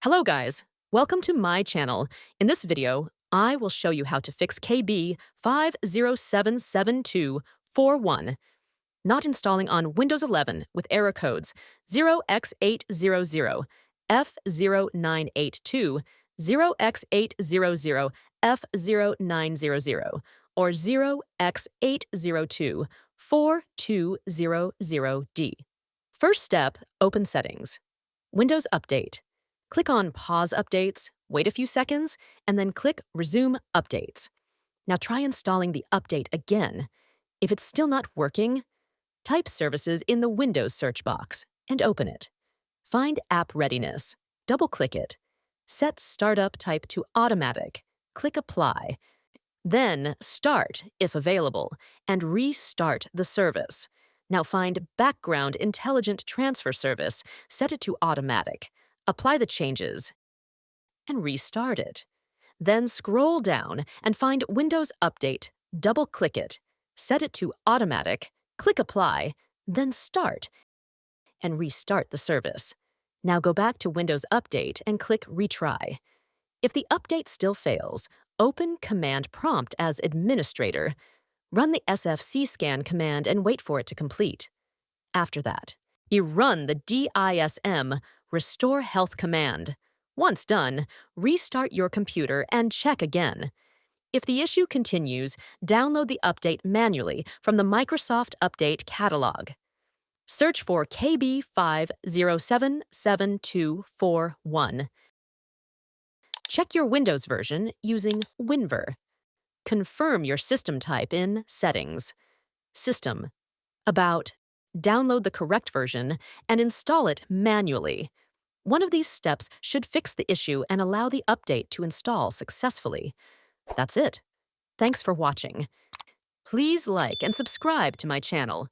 Hello guys, welcome to my channel. In this video, I will show you how to fix KB5077241, not installing on Windows 11 with error codes 0x800f0982, 0x800f0900, or 0x8024200d. First step, open Settings. Windows Update. Click on Pause Updates, wait a few seconds, and then click Resume Updates. Now try installing the update again. If it's still not working, type Services in the Windows search box and open it. Find App Readiness, double-click it. Set Startup Type to Automatic, click Apply. Then Start, if available, and restart the service. Now find Background Intelligent Transfer Service, set it to Automatic. Apply the changes, and restart it. Then scroll down and find Windows Update, double-click it, set it to Automatic, click Apply, then Start, and restart the service. Now go back to Windows Update and click Retry. If the update still fails, open Command Prompt as Administrator. Run the SFC scan command and wait for it to complete. After that, you run the DISM Restore Health command. Once done, restart your computer and check again. If the issue continues, download the update manually from the Microsoft Update catalog. Search for KB5077241. Check your Windows version using WinVer. Confirm your system type in Settings. System. About. Download the correct version and install it manually. One of these steps should fix the issue and allow the update to install successfully. That's it. Thanks for watching. Please like and subscribe to my channel.